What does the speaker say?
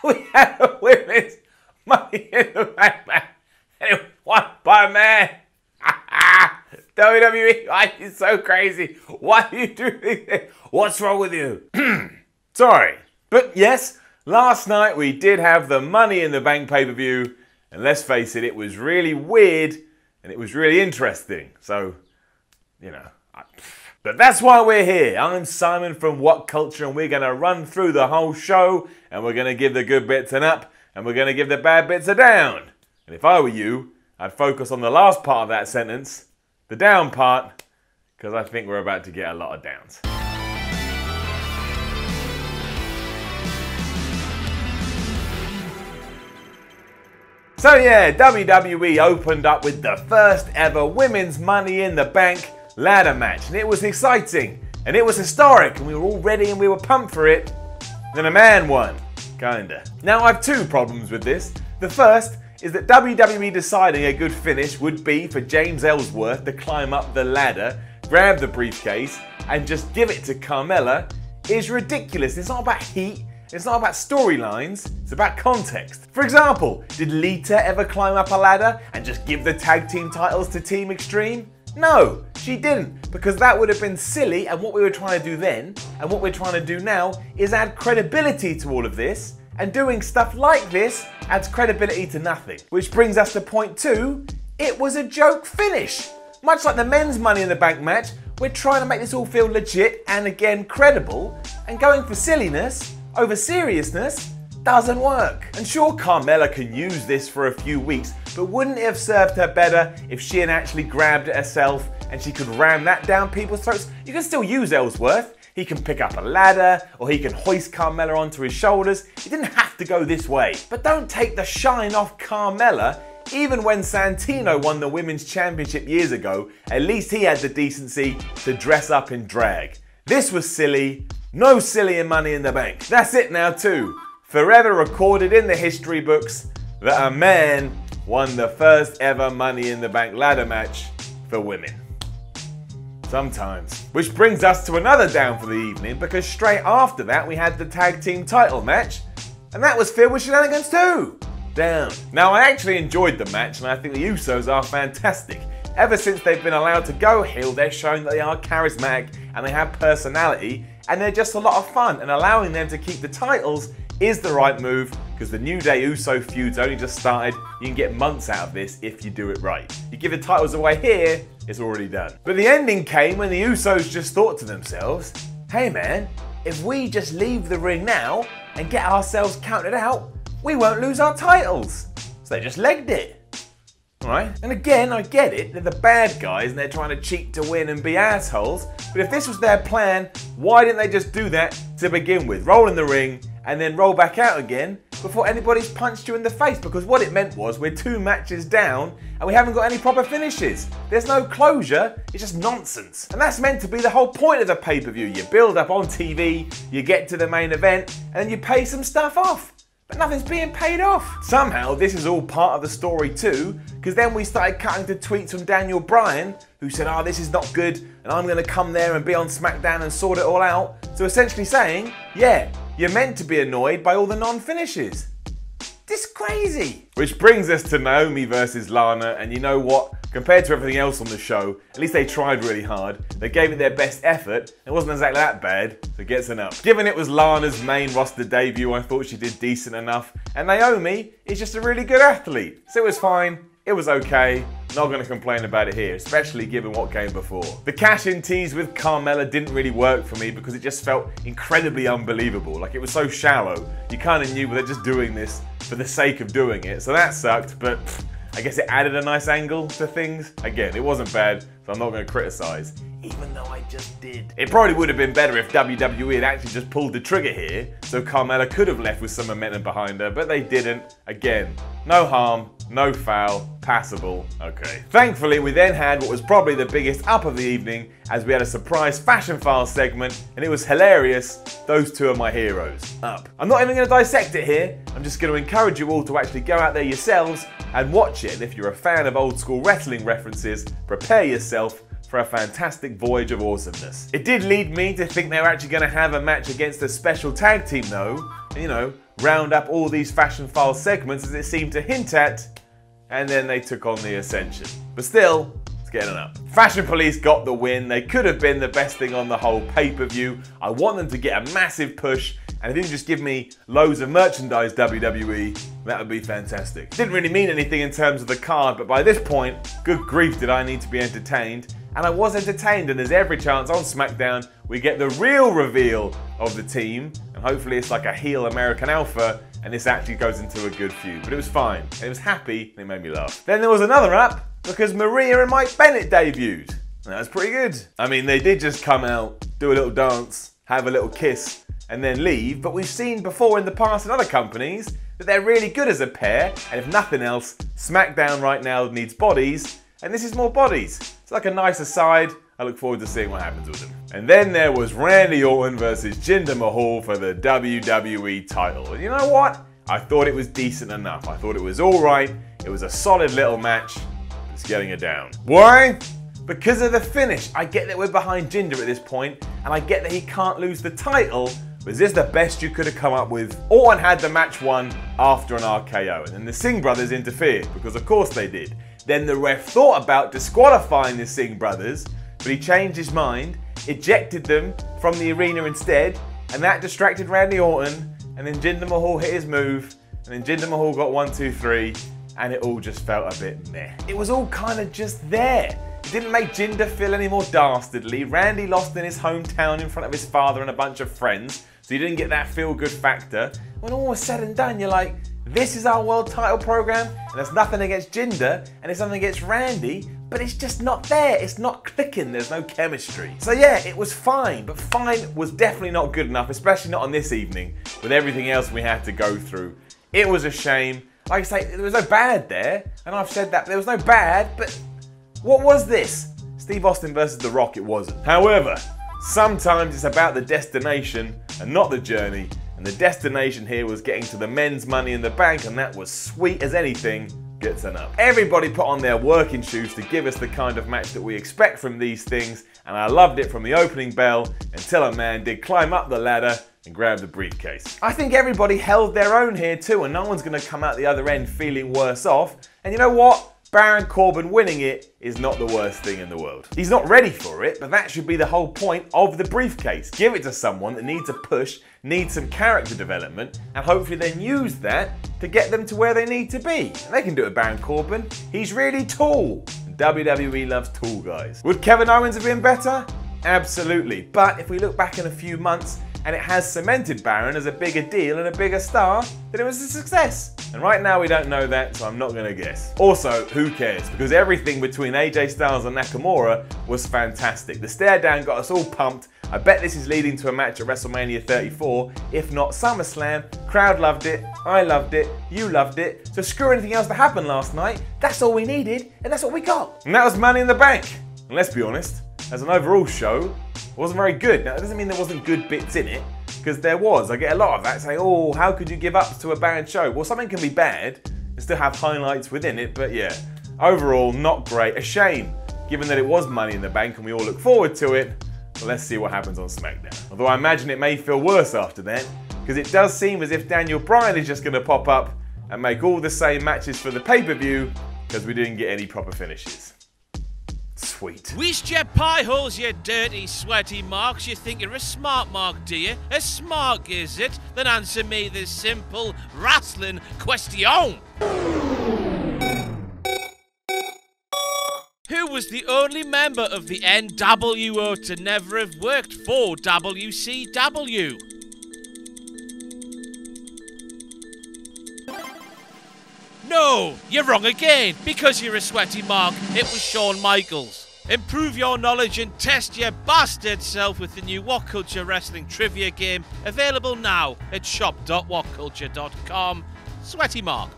We had a women's Money in the Bank match, and it was won by a man. WWE, why are you so crazy? Why do you do this? What's wrong with you? Sorry. But yes, last night we did have the Money in the Bank pay-per-view, and let's face it, it was really weird and it was really interesting. So, you know, but that's why we're here. I'm Simon from WhatCulture, and we're going to run through the whole show, and we're going to give the good bits an up, and we're going to give the bad bits a down. And if I were you, I'd focus on the last part of that sentence, the down part, because I think we're about to get a lot of downs. So yeah, WWE opened up with the first ever women's Money in the Bank ladder match, and it was exciting, and it was historic, and we were all ready and we were pumped for it. Then a man won, kinda. Now I have two problems with this. The first is that WWE deciding a good finish would be for James Ellsworth to climb up the ladder, grab the briefcase, and just give it to Carmella is ridiculous. It's not about heat, it's not about storylines, it's about context. For example, did Lita ever climb up a ladder and just give the tag team titles to Team Extreme? No, she didn't, because that would have been silly, and what we were trying to do then, and what we're trying to do now, is add credibility to all of this, and doing stuff like this adds credibility to nothing. Which brings us to point two, it was a joke finish. Much like the men's Money in the Bank match, we're trying to make this all feel legit and again credible, and going for silliness over seriousness doesn't work. And sure, Carmella can use this for a few weeks, but wouldn't it have served her better if she had actually grabbed it herself and she could ram that down people's throats? You can still use Ellsworth. He can pick up a ladder, or he can hoist Carmella onto his shoulders. He didn't have to go this way. But don't take the shine off Carmella. Even when Santino won the Women's Championship years ago, at least he had the decency to dress up in drag. This was silly. No silly in Money in the Bank. That's it now too. Forever recorded in the history books that a man won the first ever Money in the Bank ladder match for women. Sometimes. Which brings us to another down for the evening, because straight after that we had the tag team title match, and that was filled with shenanigans too. Down. Now I actually enjoyed the match, and I think the Usos are fantastic. Ever since they've been allowed to go heel, they're showing that they are charismatic and they have personality, and they're just a lot of fun, and allowing them to keep the titles is the right move, because the New Day Uso feud's only just started. You can get months out of this if you do it right. You give the titles away here, it's already done. But the ending came when the Usos just thought to themselves, hey man, if we just leave the ring now and get ourselves counted out, we won't lose our titles. So they just legged it. Right? And again, I get it, they're the bad guys and they're trying to cheat to win and be assholes, but if this was their plan, why didn't they just do that to begin with? Roll in the ring and then roll back out again before anybody's punched you in the face, because what it meant was we're 2 matches down and we haven't got any proper finishes. There's no closure, it's just nonsense. And that's meant to be the whole point of the pay-per-view. You build up on TV, you get to the main event, and then you pay some stuff off. But nothing's being paid off. Somehow this is all part of the story too, because then we started cutting to tweets from Daniel Bryan, who said, oh, this is not good, and I'm gonna come there and be on SmackDown and sort it all out. So essentially saying, yeah, you're meant to be annoyed by all the non-finishes. This is crazy. Which brings us to Naomi versus Lana, and you know what? Compared to everything else on the show, at least they tried really hard. They gave it their best effort. It wasn't exactly that bad, so it gets an up. Given it was Lana's main roster debut, I thought she did decent enough. And Naomi is just a really good athlete. So it was fine, it was okay. Not gonna complain about it here, especially given what came before. The cash-in tease with Carmella didn't really work for me because it just felt incredibly unbelievable. Like, it was so shallow. You kind of knew they're just doing this for the sake of doing it. So that sucked, but I guess it added a nice angle to things. Again, it wasn't bad, so I'm not going to criticize, even though I just did. It probably would have been better if WWE had actually just pulled the trigger here, so Carmella could have left with some momentum behind her, but they didn't. Again, no harm, no foul, passable, okay. Thankfully, we then had what was probably the biggest up of the evening, as we had a surprise Fashion Files segment, and it was hilarious. Those two are my heroes. Up. I'm not even going to dissect it here, I'm just going to encourage you all to actually go out there yourselves and watch it, and if you're a fan of old school wrestling references, prepare yourself for a fantastic voyage of awesomeness. It did lead me to think they were actually going to have a match against a special tag team though, and, you know, round up all these Fashion File segments as it seemed to hint at, and then they took on the Ascension. But still, it's getting up. Fashion Police got the win. They could have been the best thing on the whole pay-per-view. I want them to get a massive push, and if you can just give me loads of merchandise, WWE, that would be fantastic. Didn't really mean anything in terms of the card, but by this point, good grief did I need to be entertained. And I was entertained, and there's every chance on SmackDown we get the real reveal of the team, and hopefully it's like a heel American Alpha, and this actually goes into a good feud. But it was fine, and it was happy, and it made me laugh. Then there was another up, because Maria and Mike Bennett debuted. And that was pretty good. I mean, they did just come out, do a little dance, have a little kiss, and then leave, but we've seen before in the past in other companies that they're really good as a pair, and if nothing else, SmackDown right now needs bodies, and this is more bodies. It's like a nice aside. I look forward to seeing what happens with them. And then there was Randy Orton versus Jinder Mahal for the WWE title. And you know what? I thought it was decent enough. I thought it was all right. It was a solid little match. It's getting it down. Why? Because of the finish. I get that we're behind Jinder at this point, and I get that he can't lose the title. But is this the best you could have come up with? Orton had the match won after an RKO, and then the Singh brothers interfered, because of course they did. Then the ref thought about disqualifying the Singh brothers, but he changed his mind, ejected them from the arena instead, and that distracted Randy Orton, and then Jinder Mahal hit his move, and then Jinder Mahal got 1, 2, 3, and it all just felt a bit meh. It was all kind of just there. It didn't make Jinder feel any more dastardly. Randy lost in his hometown in front of his father and a bunch of friends, so you didn't get that feel-good factor. When all was said and done, you're like, this is our world title program, and there's nothing against Jinder, and it's something against Randy, but it's just not there. It's not clicking. There's no chemistry. So yeah, it was fine, but fine was definitely not good enough, especially not on this evening, with everything else we had to go through. It was a shame. Like I say, there was no bad there, and I've said that, there was no bad, but what was this? Steve Austin versus The Rock, it wasn't. However, sometimes it's about the destination and not the journey, and the destination here was getting to the men's Money in the Bank, and that was sweet as anything gets an up. Everybody put on their working shoes to give us the kind of match that we expect from these things, and I loved it from the opening bell until a man did climb up the ladder and grab the briefcase. I think everybody held their own here too, and no one's going to come out the other end feeling worse off, and you know what? Baron Corbin winning it is not the worst thing in the world. He's not ready for it, but that should be the whole point of the briefcase. Give it to someone that needs a push, needs some character development, and hopefully then use that to get them to where they need to be. And they can do it with Baron Corbin. He's really tall. And WWE loves tall guys. Would Kevin Owens have been better? Absolutely. But if we look back in a few months, and it has cemented Baron as a bigger deal and a bigger star, then it was a success. And right now we don't know that, so I'm not going to guess. Also, who cares? Because everything between AJ Styles and Nakamura was fantastic. The stare down got us all pumped. I bet this is leading to a match at WrestleMania 34, if not SummerSlam. Crowd loved it, I loved it, you loved it. So screw anything else that happened last night. That's all we needed, and that's what we got. And that was Money in the Bank. And let's be honest, as an overall show, it wasn't very good. Now, it doesn't mean there wasn't good bits in it, because there was. I get a lot of that saying, oh, how could you give up to a bad show? Well, something can be bad and still have highlights within it, but yeah, overall, not great. A shame, given that it was Money in the Bank and we all look forward to it. But let's see what happens on SmackDown. Although I imagine it may feel worse after that, because it does seem as if Daniel Bryan is just going to pop up and make all the same matches for the pay-per-view, because we didn't get any proper finishes. Sweet. Waste your pie holes, you dirty, sweaty marks. You think you're a smart mark, do you? A smart is it? Then answer me this simple wrestling question. Who was the only member of the NWO to never have worked for WCW? No, you're wrong again, because you're a sweaty mark. It was Shawn Michaels. Improve your knowledge and test your bastard self with the new WhatCulture Wrestling Trivia game, available now at shop.whatculture.com. Sweaty mark.